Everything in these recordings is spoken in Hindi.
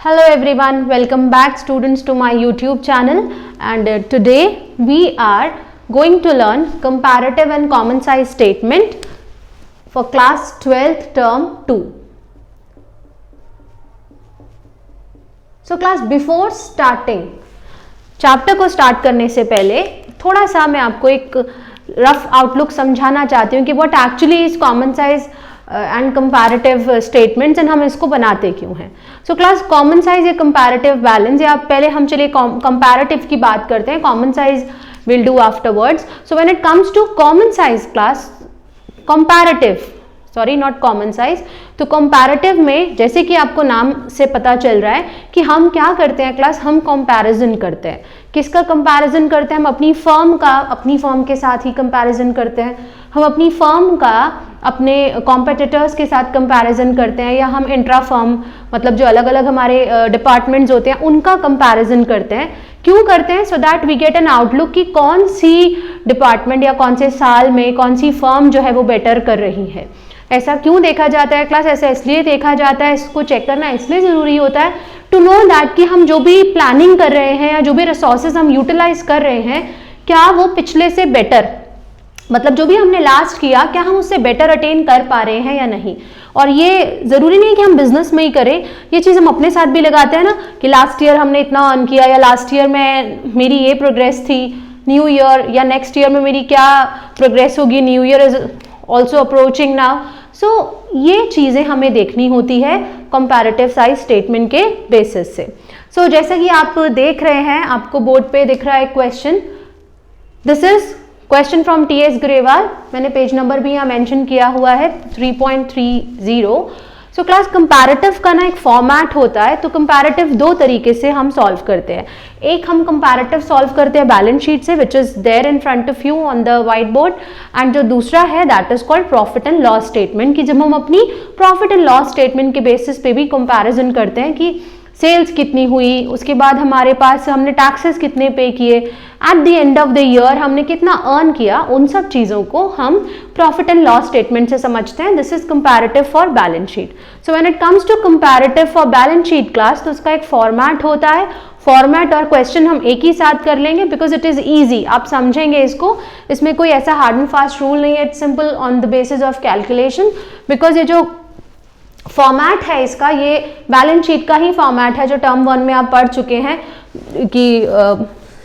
Hello everyone, welcome back students to my YouTube channel, and today we are going to learn comparative and common size statement for class 12th term 2. So class, before starting chapter को स्टार्ट करने से पहले थोड़ा सा मैं आपको एक रफ आउटलुक समझाना चाहती हूँ कि what actually is common size and comparative statements and हम इसको बनाते क्यों हैं. सो क्लास, कॉमन साइज या कंपैरेटिव बैलेंस, या पहले हम चलिए कंपैरेटिव की बात करते हैं, common size will do afterwards. So when it comes to common size class, comparative, sorry not common size, तो कंपैरेटिव में जैसे कि आपको नाम से पता चल रहा है कि हम क्या करते हैं क्लास, हम कंपैरिजन करते हैं. किसका कंपैरिजन करते हैं? हम अपनी फर्म का अपनी फर्म के साथ ही कंपैरिजन करते हैं, हम अपनी फर्म का अपने कॉम्पिटिटर्स के साथ कंपैरिजन करते हैं, या हम इंट्रा फर्म मतलब जो अलग अलग हमारे डिपार्टमेंट्स होते हैं उनका कंपैरिजन करते हैं. क्यों करते हैं? So that we get an outlook कि कौन सी डिपार्टमेंट या कौन से साल में कौन सी फर्म जो है वो बेटर कर रही है. ऐसा क्यों देखा जाता है क्लास? ऐसा इसलिए देखा जाता है, इसको चेक करना इसलिए ज़रूरी होता है टू नो दैट कि हम जो भी प्लानिंग कर रहे हैं या जो भी रिसोर्सेज हम यूटिलाइज कर रहे हैं, क्या वो पिछले से बेटर, मतलब जो भी हमने लास्ट किया क्या हम उससे बेटर अटेन कर पा रहे हैं या नहीं. और ये ज़रूरी नहीं है कि हम बिजनेस में ही करें, ये चीज़ हम अपने साथ भी लगाते हैं ना कि लास्ट ईयर हमने इतना अर्न किया, या लास्ट ईयर में मेरी ये प्रोग्रेस थी, न्यू ईयर या नेक्स्ट ईयर में मेरी क्या प्रोग्रेस होगी, new year is also approaching now. So ये चीज़ें हमें देखनी होती है कंपैरेटिव साइज स्टेटमेंट के बेसिस से. सो जैसा कि आप देख रहे हैं, आपको बोर्ड पे दिख रहा है question. This is question from T.S.. Grewal. मैंने पेज नंबर भी यहाँ मेंशन किया हुआ है 3.30. सो क्लास, कंपैरेटिव का ना एक फॉर्मेट होता है. तो कंपैरेटिव दो तरीके से हम सॉल्व करते हैं. एक हम कंपैरेटिव सॉल्व करते हैं बैलेंस शीट से, which is there in front of you on the white board, and जो दूसरा है that is called profit and loss statement, कि जब हम अपनी प्रॉफिट एंड लॉस स्टेटमेंट के बेसिस पे भी कंपैरिजन करते हैं कि सेल्स कितनी हुई, उसके बाद हमारे पास हमने टैक्सेस कितने पे किए, at the end of the year हमने कितना अर्न किया, उन सब चीज़ों को हम प्रॉफिट एंड लॉस स्टेटमेंट से समझते हैं. This is comparative for balance sheet. So when it comes to comparative for balance sheet class, तो उसका एक फॉर्मेट होता है. फॉर्मेट और क्वेश्चन हम एक ही साथ कर लेंगे बिकॉज इट इज ईजी, आप समझेंगे इसको. इसमें कोई ऐसा हार्ड एंड फास्ट रूल नहीं है, it's simple on the basis of calculation. Because ये जो फॉर्मेट है इसका, ये बैलेंस शीट का ही फॉर्मेट है जो टर्म 1 में आप पढ़ चुके हैं कि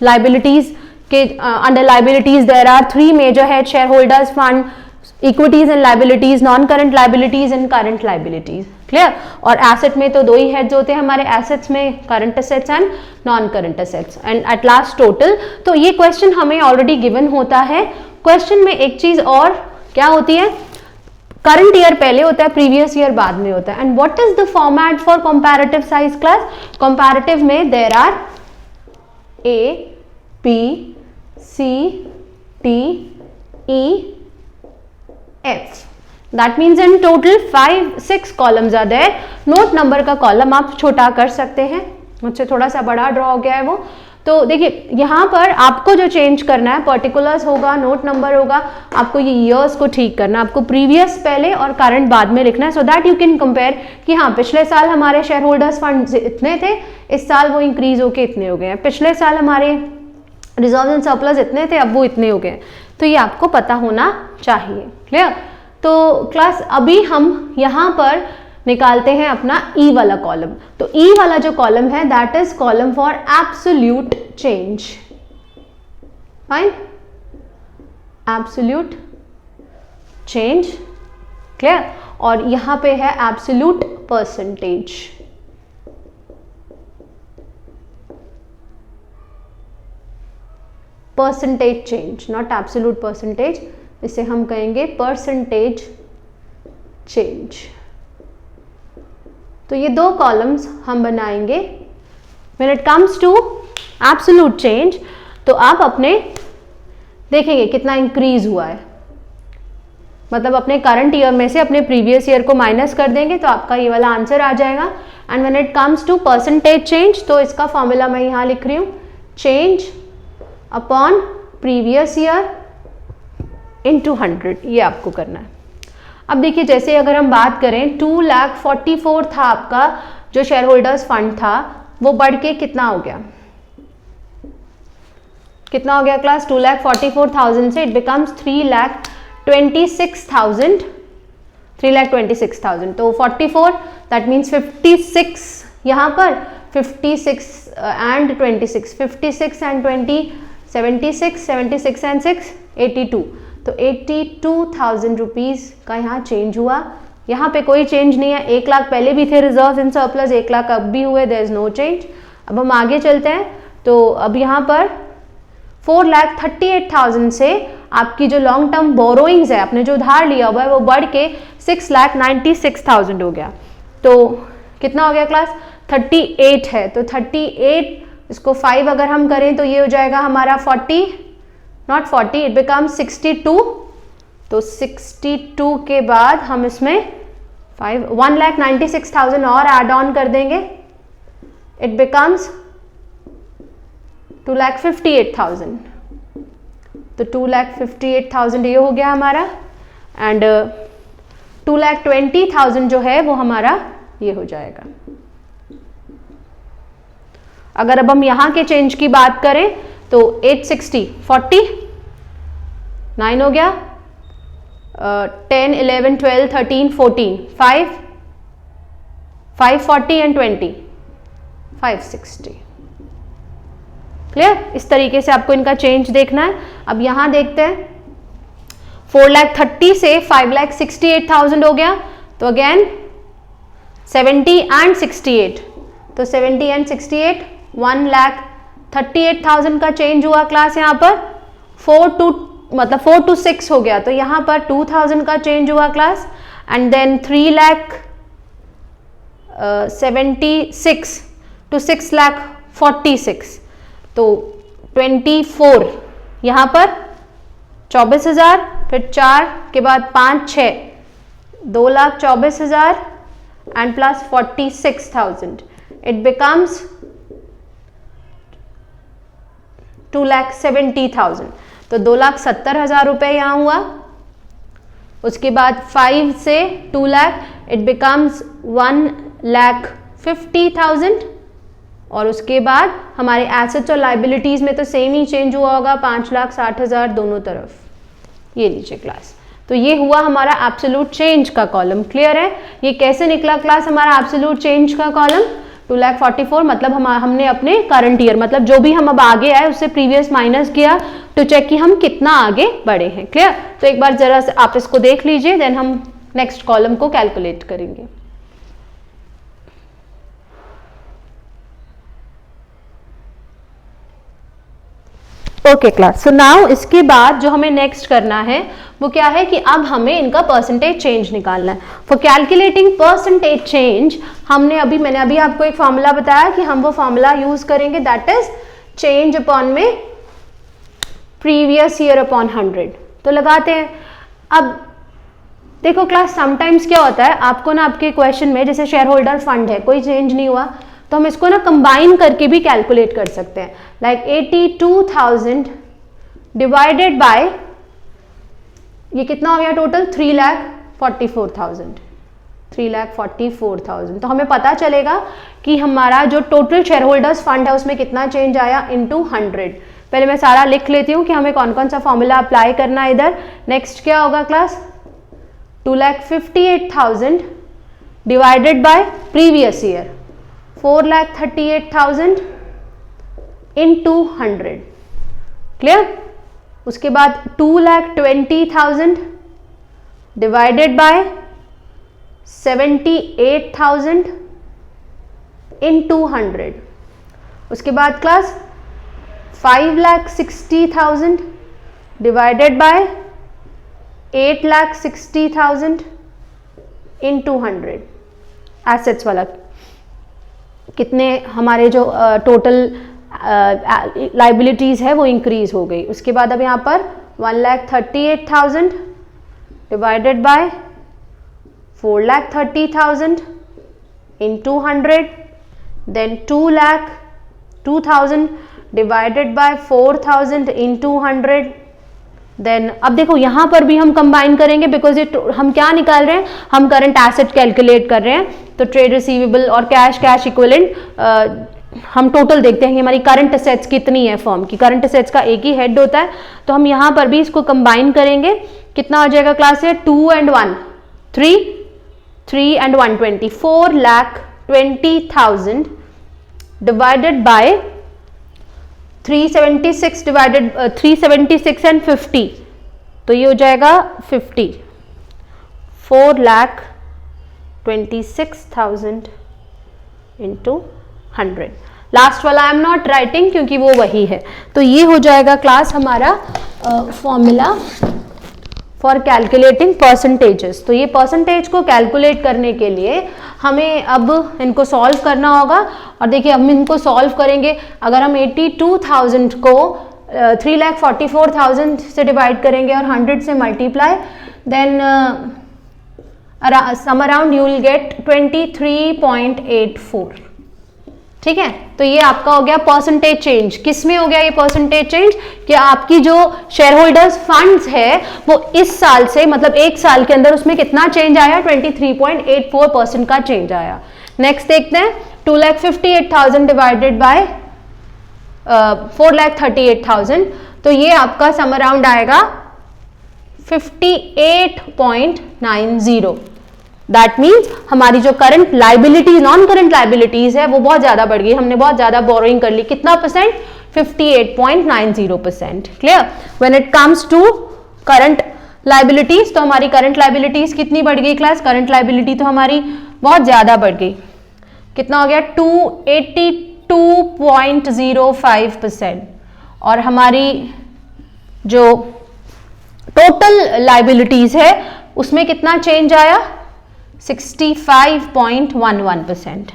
लाइबिलिटीज के under liabilities there are 3 major head: share holders fund, equities and liabilities, non current liabilities and current liabilities. Clear? और एसेट में तो दो ही हेड्स होते हैं हमारे एसेट्स में, current assets and non current assets, and at last total. तो ये क्वेश्चन हमें ऑलरेडी गिवन होता है. क्वेश्चन में एक चीज और क्या होती है, करंट ईयर पहले होता है, प्रीवियस ईयर बाद में होता है. And what is the format for comparative size class? Comparative में there are A, B, C, D, E, F. That means in total 5-6 columns are there. Note number का कॉलम आप छोटा कर सकते हैं, मुझसे थोड़ा सा बड़ा ड्रॉ हो गया है वो. तो देखिए यहाँ पर आपको जो चेंज करना है, पर्टिकुलर्स होगा, नोट नंबर होगा, आपको ये ईयर्स को ठीक करना है. आपको प्रीवियस पहले और करंट बाद में लिखना है, so that you can compare कि हाँ पिछले साल हमारे शेयर होल्डर्स फंड इतने थे, इस साल वो इंक्रीज होके इतने हो गए हैं. पिछले साल हमारे रिजर्व एंड सरप्लस इतने थे, अब वो इतने हो गए. तो ये आपको पता होना चाहिए. क्लियर? तो क्लास, अभी हम यहाँ पर निकालते हैं अपना ई वाला कॉलम. तो ई वाला जो कॉलम है that is column for absolute change. Fine? Absolute change. Clear? और यहां पे है absolute percentage. Percentage change, not absolute percentage, इसे हम कहेंगे परसेंटेज चेंज. तो ये दो कॉलम्स हम बनाएंगे. When it comes to absolute change, तो आप अपने देखेंगे कितना इंक्रीज हुआ है, मतलब अपने करंट ईयर में से अपने प्रीवियस ईयर को माइनस कर देंगे तो आपका ये वाला आंसर आ जाएगा. And when it comes to percentage change, तो इसका फॉर्मूला मैं यहाँ लिख रही हूँ, change upon previous year into 100. ये आपको करना है. अब देखिए जैसे अगर हम बात करें 2,44,000 था आपका जो शेयर होल्डर्स फंड था, वो बढ़ के कितना हो गया, कितना हो गया क्लास, 2,44,000 से इट बिकम्स 3,26,000, तो 44 दैट मीन्स 56 यहाँ पर 56 एंड 26, 56 एंड 20 76, 76 एंड 6 82, तो 82,000 रुपीज़ का यहाँ चेंज हुआ। यहाँ पे कोई चेंज नहीं है, 1 लाख पहले भी थे रिजर्व इन सरप्लस, 1 लाख अब भी हुए, देयर इज नो चेंज। अब हम आगे चलते हैं, तो अब यहाँ पर 4,38,000 से आपकी जो लॉन्ग टर्म बोरोइंग्स है, आपने जो उधार लिया हुआ है, वो बढ़ के 6,96,000 हो गया। तो कितना हो गया क्लास, 38 है, तो 38 इसको 5 अगर हम करें तो ये हो जाएगा हमारा 40, नॉट 40, इट बिकम्स 62, तो 62 के बाद हम इसमें 1,96,000 और ऐड ऑन कर देंगे, इट बिकम्स 2,58,000, तो 2,58,000 ये हो गया हमारा, एंड 2,20,000 जो है वो हमारा ये हो जाएगा। अगर अब हम यहाँ के चेंज की बात करें तो 860, 40, 9 हो गया, 10, 11, 12, 13, 14, 5, 540 एंड 20, 560। क्लियर? इस तरीके से आपको इनका चेंज देखना है। अब यहां देखते हैं, 4,30,000 से 5,68,000 हो गया, तो अगेन 70 एंड 68, तो 70 एंड 68, 1,38,000 का चेंज हुआ क्लास। यहाँ पर 4 to 6 हो गया, तो यहाँ पर 2,000 का चेंज हुआ क्लास, एंड देन 3,76,000 to 6,46,000, तो 24, यहाँ पर 24,000, फिर 4 के बाद 5, 6, 2,24,000 एंड प्लस 46,000, इट बिकम्स 2,70,000, तो 2,70,000 रुपए यहाँ हुआ। उसके बाद 5 से 2 लाख, इट बिकम्स 1,50,000, और उसके बाद हमारे एसेट्स और लाइबिलिटीज में तो सेम ही चेंज हुआ होगा, 5,60,000 दोनों तरफ, ये नीचे क्लास। तो ये हुआ हमारा एब्सोल्यूट चेंज का कॉलम। क्लियर है? ये कैसे निकला क्लास हमारा एब्सोल्यूट चेंज का कॉलम, 2,44,000, मतलब हमने अपने करंट ईयर, मतलब जो भी हम अब आगे आए उससे प्रीवियस माइनस किया टू चेक कि हम कितना आगे बढ़े हैं। क्लियर? तो एक बार जरा आप इसको देख लीजिए, देन हम नेक्स्ट कॉलम को कैलकुलेट करेंगे। ओके क्लास, सो नाउ इसके बाद जो हमें नेक्स्ट करना है वो क्या है कि अब हमें इनका परसेंटेज चेंज निकालना है। फॉर कैलकुलेटिंग परसेंटेज चेंज मैंने अभी आपको एक फॉर्मूला बताया कि हम वो फॉर्मूला यूज करेंगे, दैट इज चेंज अपॉन में प्रीवियस ईयर अपॉन 100। तो लगाते हैं। अब देखो क्लास, समटाइम्स क्या होता है, आपको ना आपके क्वेश्चन में जैसे शेयर होल्डर फंड है, कोई चेंज नहीं हुआ, तो हम इसको ना कंबाइन करके भी कैलकुलेट कर सकते हैं। लाइक 82,000 डिवाइडेड बाय, ये कितना हो गया टोटल, 3,44,000, तो हमें पता चलेगा कि हमारा जो टोटल शेयर होल्डर्स फंड है उसमें कितना चेंज आया इनटू 100। पहले मैं सारा लिख लेती हूँ कि हमें कौन कौन सा फॉर्मूला अप्लाई करना है इधर। नेक्स्ट क्या होगा class, 2,58,000 divided by previous year 4,38,000 into 100। Clear? उसके बाद 2,20,000 डिवाइडेड बाय 78,000 into 100। उसके बाद class 5,60,000 divided by 8,60,000 into 100। Assets वाला कितने हमारे जो टोटल लाइबिलिटीज है वो इंक्रीज हो गई। उसके बाद अब यहाँ पर 1,38,000 divided by 4,30,000 into 100, then 2,02,000 divided by 4,000 into 100, then अब देखो यहाँ पर भी हम कंबाइन करेंगे बिकॉज ये हम क्या निकाल रहे हैं, हम करंट एसेट कैलकुलेट कर रहे हैं, तो ट्रेड रिसीवेबल और कैश इक्विवेलेंट हम टोटल देखते हैं कि हमारी करंट असेट्स कितनी है फर्म की। करंट असेट्स का एक ही हेड होता है, तो हम यहाँ पर भी इसको कंबाइन करेंगे। कितना हो जाएगा क्लास है, 2 and 1 3, 3 and 1 20, 4,20,000 divided by 376 and 50, तो ये हो जाएगा 50, 4,26,000 इंटू 100। लास्ट वाला आई एम नॉट राइटिंग क्योंकि वो वही है। तो ये हो जाएगा क्लास हमारा फॉर्मूला फॉर कैलकुलेटिंग परसेंटेजेस। तो ये परसेंटेज को कैलकुलेट करने के लिए हमें अब इनको सॉल्व करना होगा। और देखिए हम इनको सॉल्व करेंगे, अगर हम 82,000 को 3,44,000 से डिवाइड करेंगे और 100 से multiply, then sum around you will get 23.84। ठीक है, तो ये आपका हो गया परसेंटेज चेंज। किस में हो गया ये परसेंटेज चेंज, कि आपकी जो शेयर होल्डर्स फंड्स है वो इस साल से, मतलब एक साल के अंदर उसमें कितना चेंज आया, 23.84% का चेंज आया। नेक्स्ट देखते हैं 2,58,000 डिवाइडेड बाय 4,38,000, तो ये आपका सम अराउंड आएगा 58.90। दैट मीन्स हमारी जो current liabilities, non current liabilities है वो बहुत ज्यादा बढ़ गई, हमने बहुत ज्यादा बोरोइंग कर ली। कितना percent, 58.90%। Clear. When it comes to current liabilities, तो हमारी करंट लाइबिलिटीज कितनी बढ़ गई क्लास, करंट लाइबिलिटी तो हमारी बहुत ज्यादा बढ़ गई। कितना हो गया, 282.05%। और हमारी जो टोटल लाइबिलिटीज है उसमें कितना चेंज आया, 65.11%।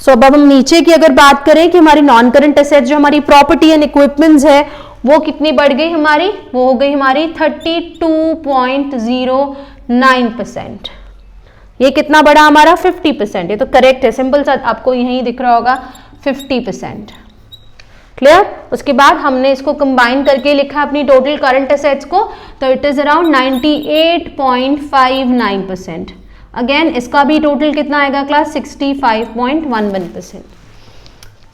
सो अब हम नीचे की अगर बात करें कि हमारी नॉन करंट एसेट जो हमारी प्रॉपर्टी एंड इक्विपमेंट्स है वो कितनी बढ़ गई हमारी, वो हो गई हमारी 32.09%। ये कितना बढ़ा हमारा, 50%। ये तो करेक्ट है, सिंपल सा आपको यहीं दिख रहा होगा 50%। क्लियर। उसके बाद हमने इसको कंबाइन करके लिखा अपनी टोटल करंट एसेट्स को, तो इट इज अराउंड 98.59%। अगेन इसका भी टोटल कितना आएगा क्लास, 65.11%।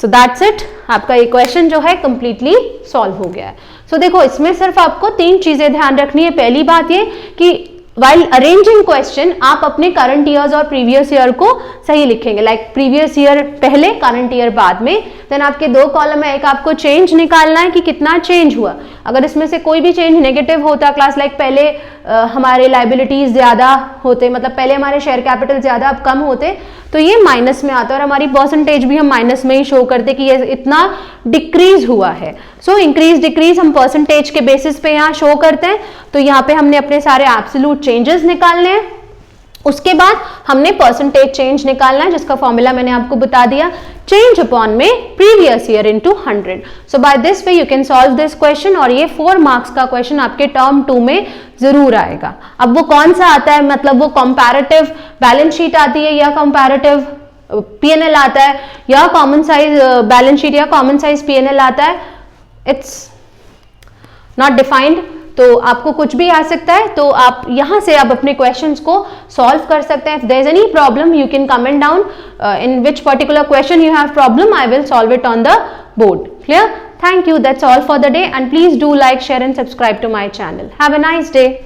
सो दैट्स इट, आपका ये क्वेश्चन जो है कंप्लीटली सॉल्व हो गया है। सो देखो इसमें सिर्फ आपको 3 चीजें ध्यान रखनी है। पहली बात ये कि while अरेंजिंग क्वेश्चन आप अपने करंट ईयर्स और प्रीवियस ईयर को सही लिखेंगे, लाइक प्रीवियस ईयर पहले, करंट ईयर बाद में। देन आपके 2 कॉलम है, एक आपको चेंज निकालना है कि कितना चेंज हुआ। अगर इसमें से कोई भी चेंज नेगेटिव होता क्लास, लाइक पहले हमारे लाइबिलिटीज ज्यादा होते, मतलब पहले हमारे शेयर कैपिटल ज्यादा अब कम होते, तो ये माइनस में आता है और हमारी परसेंटेज भी हम माइनस में ही शो करते कि ये इतना डिक्रीज हुआ है। सो इंक्रीज डिक्रीज हम परसेंटेज के बेसिस पे यहाँ शो करते हैं। तो यहाँ पे हमने अपने सारे एब्सोल्यूट चेंजेस निकालने हैं। उसके बाद हमने परसेंटेज चेंज निकालना है, जिसका फॉर्मूला मैंने आपको बता दिया, चेंज अपॉन में previous year into 100। So by this way you can solve this question, और ये 4 मार्क्स का क्वेश्चन आपके टर्म 2 में जरूर आएगा। अब वो कौन सा आता है, मतलब वो कंपैरेटिव बैलेंस शीट आती है या कंपैरेटिव पीएनएल आता है या कॉमन साइज बैलेंस शीट या कॉमन साइज पीएनएल आता है, इट्स नॉट डिफाइंड। तो आपको कुछ भी आ सकता है, तो आप यहां से आप अपने क्वेश्चंस को सॉल्व कर सकते हैं। If there is any problem you can comment down in which particular question you have problem, I will solve it on the board. Clear? Thank you. That's all for the day, and please do like, share and subscribe to my channel. Have a nice day.